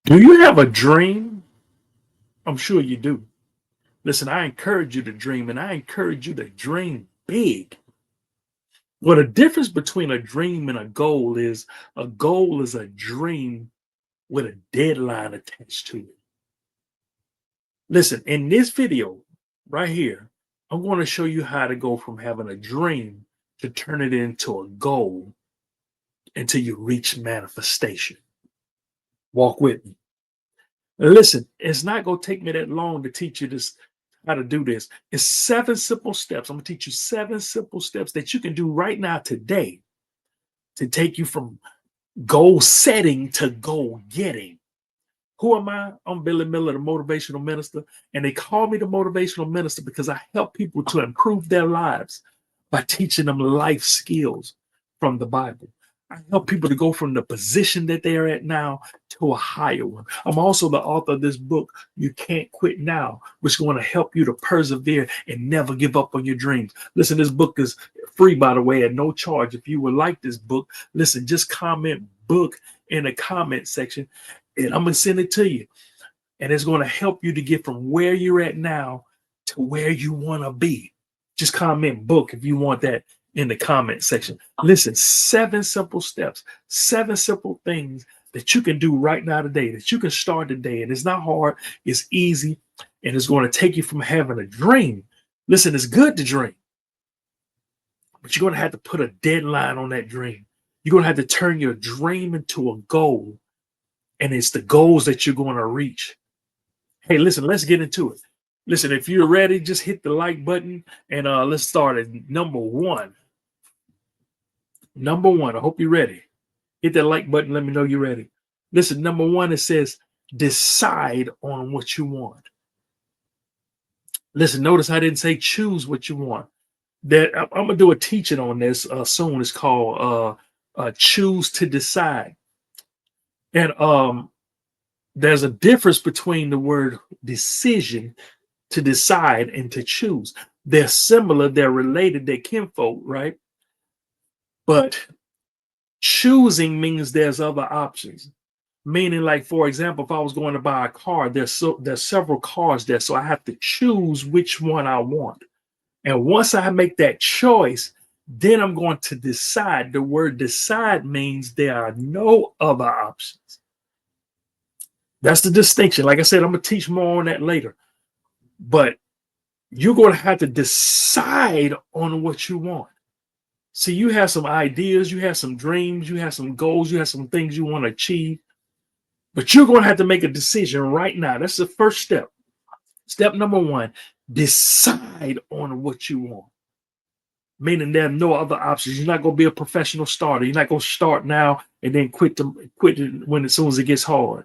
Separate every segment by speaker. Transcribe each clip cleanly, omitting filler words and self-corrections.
Speaker 1: Do you have a dream? I'm sure you do. Listen, I encourage you to dream and I encourage you to dream big. Well, the difference between a dream and a goal is a dream with a deadline attached to it. Listen, in this video right here, I'm going to show you how to go from having a dream to turn it into a goal until you reach manifestation. Walk with me. Listen, it's not going to take me that long to teach you this, how to do this. It's 7 simple steps. I'm going to teach you 7 simple steps that you can do right now today to take you from goal setting to goal getting. Who am I? I'm Billy Miller, the motivational minister. And they call me the motivational minister because I help people to improve their lives by teaching them life skills from the Bible. I help people to go from the position that they're at now to a higher one. I'm also the author of this book, You Can't Quit Now, which is going to help you to persevere and never give up on your dreams. Listen, this book is free, by the way, at no charge. If you would like this book, listen, just comment book in the comment section and I'm going to send it to you. And it's going to help you to get from where you're at now to where you want to be. Just comment book if you want that in the comment section. Listen, 7 simple steps, 7 simple things that you can do right now today, that you can start today. And it's not hard, it's easy, and it's going to take you from having a dream. Listen, it's good to dream, but you're going to have to put a deadline on that dream. You're going to have to turn your dream into a goal, and it's the goals that you're going to reach. Hey, listen, let's get into it. Listen, if you're ready, just hit the like button and let's start at number one. Number one, I hope you're ready. Hit that like button, let me know you're ready. Listen, number one, it says decide on what you want. Listen, notice I didn't say choose what you want. That I'm gonna do a teaching on this soon. It's called choose to decide. And there's a difference between the word decision to decide and to choose. They're similar, they're related, they're kinfolk, right? But choosing means there's other options. Meaning, like for example, if I was going to buy a car, there's several cars there, so I have to choose which one I want. And once I make that choice, then I'm going to decide. The word decide means there are no other options. That's the distinction. Like I said, I'm gonna teach more on that later. But you're going to have to decide on what you want. See, you have some ideas, you have some dreams, you have some goals, you have some things you want to achieve, but you're going to have to make a decision right now. That's the first step. Step number one, decide on what you want. Meaning there are no other options. You're not going to be a professional starter. You're not going to start now and then quit when as soon as it gets hard.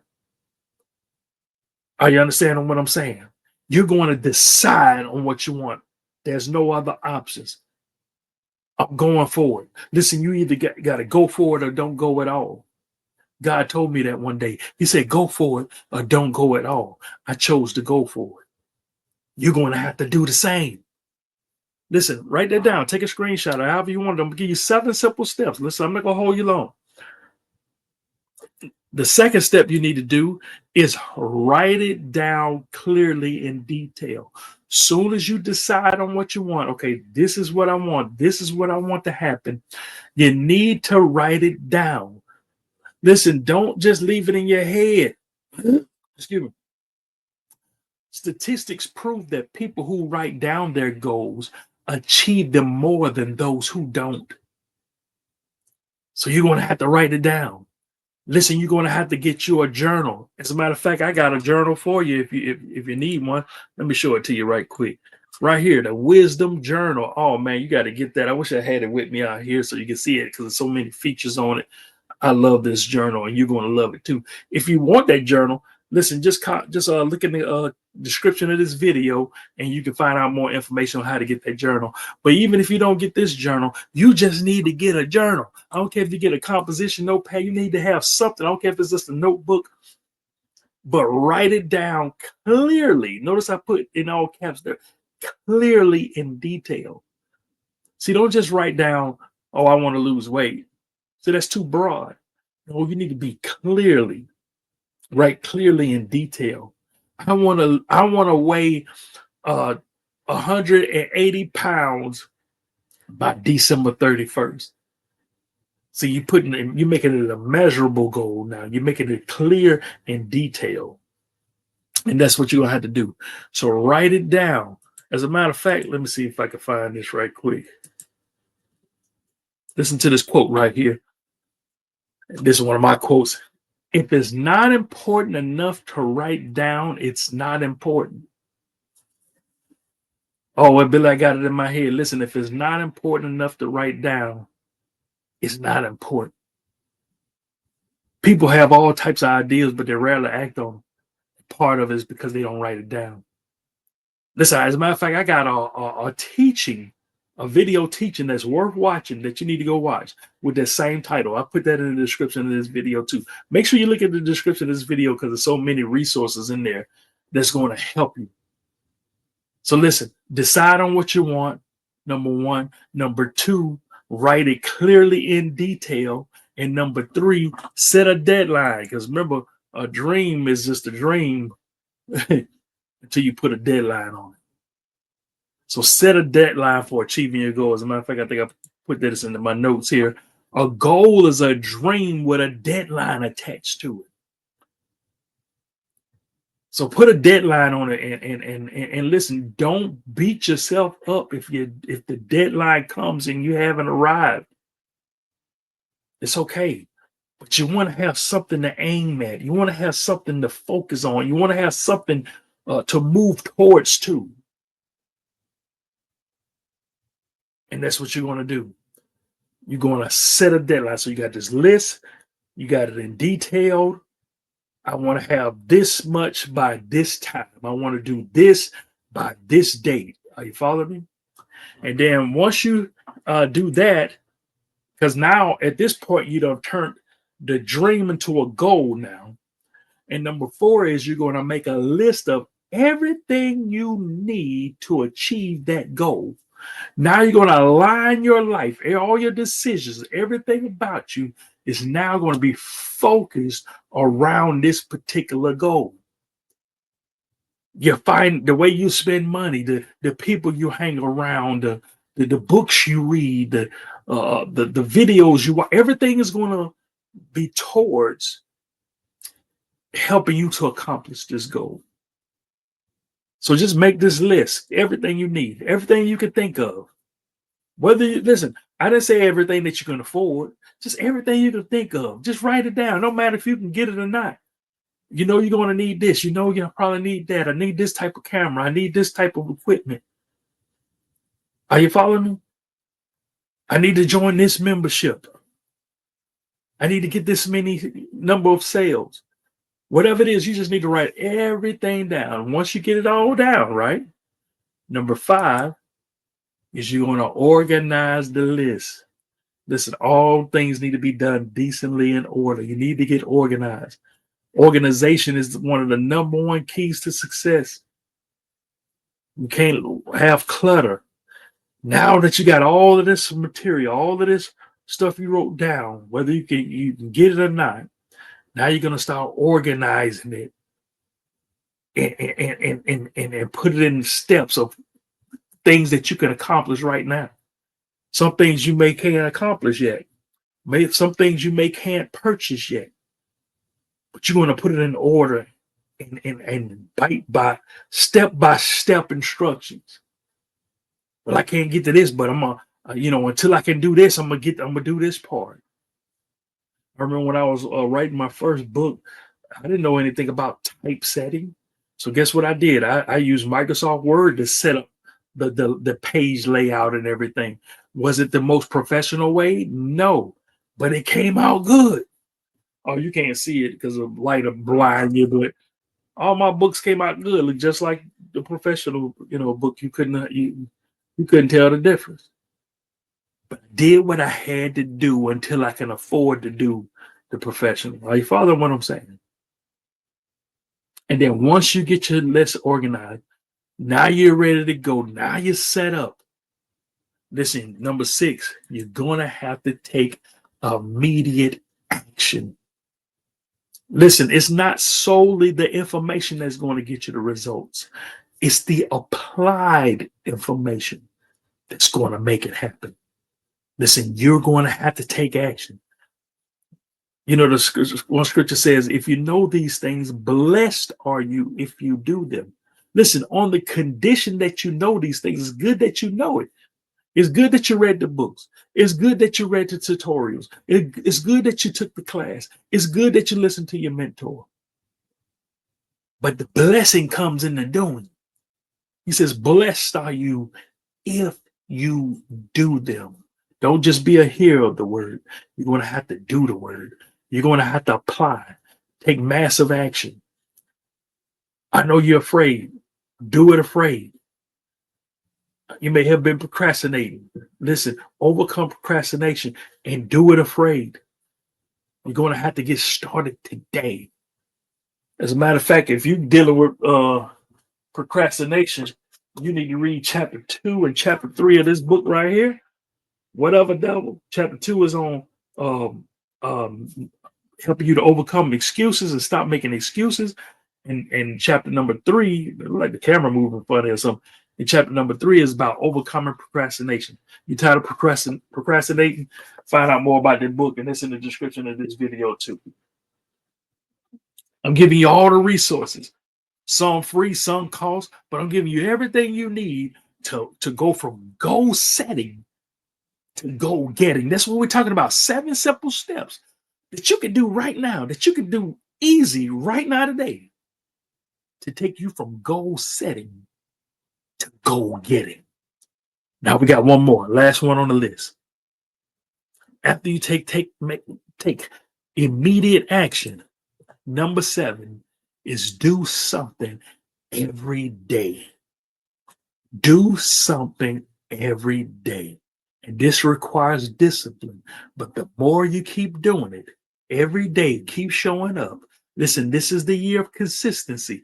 Speaker 1: Are you understanding what I'm saying? You're going to decide on what you want. There's no other options. I'm going forward. Listen, you either got to go for it or don't go at all. God told me that one day. He said, go for it or don't go at all. I chose to go for it. You're going to have to do the same. Listen, write that down. Take a screenshot or however you want. I'm going to give you 7 simple steps. Listen, I'm not going to hold you long. The second step you need to do is write it down clearly in detail. Soon as you decide on what you want, okay, this is what I want. This is what I want to happen. You need to write it down. Listen, don't just leave it in your head. Excuse me. Statistics prove that people who write down their goals achieve them more than those who don't. So you're going to have to write it down. Listen, you're going to have to get you a journal. As a matter of fact, I got a journal for you if you need one. Let me show it to you right quick. Right here, the Wisdom Journal. Oh man, you got to get that. I wish I had it with me out here so you can see it because there's so many features on it. I love this journal, and you're going to love it too. If you want that journal, listen, just look in the description of this video, and you can find out more information on how to get that journal. But even if you don't get this journal, you just need to get a journal. I don't care if you get a composition notepad. You need to have something. I don't care if it's just a notebook, but write it down clearly. Notice I put in all caps there, clearly in detail. See, don't just write down, oh, I want to lose weight. So that's too broad. No, you need to be clearly. Write clearly in detail. I want to weigh 180 pounds by December 31st. So you're making it a measurable goal now. You're making it clear and detailed. And that's what you're gonna have to do. So write it down. As a matter of fact, let me see if I can find this right quick. Listen to this quote right here. This is one of my quotes. If it's not important enough to write down, it's not important. Oh, well, Billy, I got it in my head. Listen, if it's not important enough to write down, it's not important. People have all types of ideas, but they rarely act on them. Part of it is because they don't write it down. Listen, as a matter of fact, I got a teaching, a video teaching that's worth watching that you need to go watch with that same title. I put that in the description of this video too. Make sure you look at the description of this video because there's so many resources in there that's going to help you. So listen, decide on what you want. Number one. Number two, write it clearly in detail. And number three, set a deadline. Because remember, a dream is just a dream until you put a deadline on it. So set a deadline for achieving your goal. As a matter of fact, I think I put this into my notes here. A goal is a dream with a deadline attached to it. So put a deadline on it and listen, don't beat yourself up if the deadline comes and you haven't arrived. It's okay. But you want to have something to aim at. You want to have something to focus on. You want to have something to move towards too. And that's what you're going to do. You're going to set a deadline. So you got this list, you got it in detail. I want to have this much by this time. I want to do this by this date. Are you following me? And then once you do that, because now at this point, you don't turn the dream into a goal now. And number four is you're going to make a list of everything you need to achieve that goal. Now you're going to align your life, all your decisions, everything about you is now going to be focused around this particular goal. You find the way you spend money, the people you hang around, the books you read, the videos you watch, everything is going to be towards helping you to accomplish this goal. So just make this list, everything you need, everything you can think of. Whether you listen, I didn't say everything that you can afford, just everything you can think of. Just write it down. No matter if you can get it or not. You know you're going to need this. You know you'll probably need that. I need this type of camera. I need this type of equipment. Are you following me? I need to join this membership. I need to get this many number of sales. Whatever it is, you just need to write everything down. Once you get it all down, right? Number five is you're going to organize the list. Listen, all things need to be done decently in order. You need to get organized. Organization is one of the number one keys to success. You can't have clutter. Now that you got all of this material, all of this stuff you wrote down, whether you can get it or not, now you're gonna start organizing it and put it in steps of things that you can accomplish right now. Some things you may can't accomplish yet. Maybe some things you may can't purchase yet. But you're going to put it in order and by step instructions. Well, I can't get to this, but I'm gonna, until I can do this, I'm gonna do this part. I remember when I was writing my first book, I didn't know anything about typesetting. So guess what I did? I used Microsoft Word to set up the page layout and everything. Was it the most professional way? No, but it came out good. Oh, you can't see it because of light of blind you, but all my books came out good, look just like the professional, book. You couldn't tell the difference. But I did what I had to do until I can afford to do the professional. Are you following what I'm saying? And then once you get your list organized, now you're ready to go. Now you're set up. Listen, number six, you're gonna have to take immediate action. Listen, it's not solely the information that's going to get you the results. It's the applied information that's going to make it happen. Listen, you're going to have to take action. You know, one scripture says, if you know these things, blessed are you if you do them. Listen, on the condition that you know these things, it's good that you know it. It's good that you read the books. It's good that you read the tutorials. It's good that you took the class. It's good that you listened to your mentor. But the blessing comes in the doing. He says, blessed are you if you do them. Don't just be a hearer of the word. You're going to have to do the word. You're going to have to apply, take massive action. I know you're afraid. Do it afraid. You may have been procrastinating. Listen, overcome procrastination and do it afraid. You're going to have to get started today. As a matter of fact, if you're dealing with procrastination, you need to read chapter 2 and chapter 3 of this book right here. Whatever devil. Chapter 2 is on um, um, helping you to overcome excuses and stop making excuses. And chapter number 3, like the camera moving funny or something. And chapter number 3 is about overcoming procrastination. You tired of procrastinating? Find out more about that book, and it's in the description of this video too. I'm giving you all the resources, some free, some cost, but I'm giving you everything you need to go from goal setting to goal getting. That's what we're talking about. 7 simple steps that you can do right now, that you can do easy right now today to take you from goal setting to goal getting. Now we got one more, last one on the list. After you take immediate action, number 7 is do something every day. Do something every day. And this requires discipline. But the more you keep doing it, every day, keep showing up. Listen, this is the year of consistency.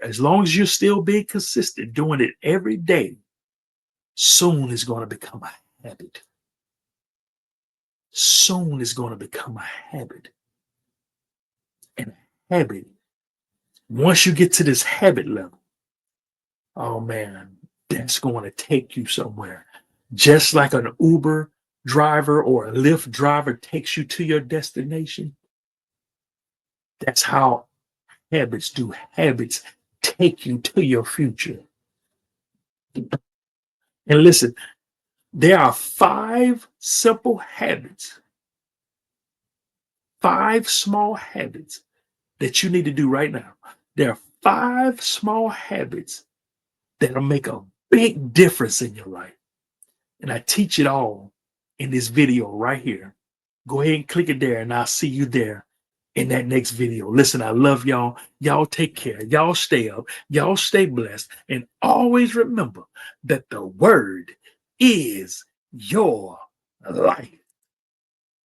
Speaker 1: As long as you're still being consistent, doing it every day, soon it's going to become a habit. Soon it's going to become a habit. And a habit, once you get to this habit level, oh man, that's going to take you somewhere. Just like an Uber driver or a Lyft driver takes you to your destination, that's how habits do. Habits take you to your future. And listen, there are 5 simple habits, 5 small habits that you need to do right now. There are 5 small habits that'll make a big difference in your life. And I teach it all in this video right here. Go ahead and click it there, and I'll see you there in that next video. Listen, I love y'all. Y'all take care. Y'all stay up. Y'all stay blessed. And always remember that the word is your life.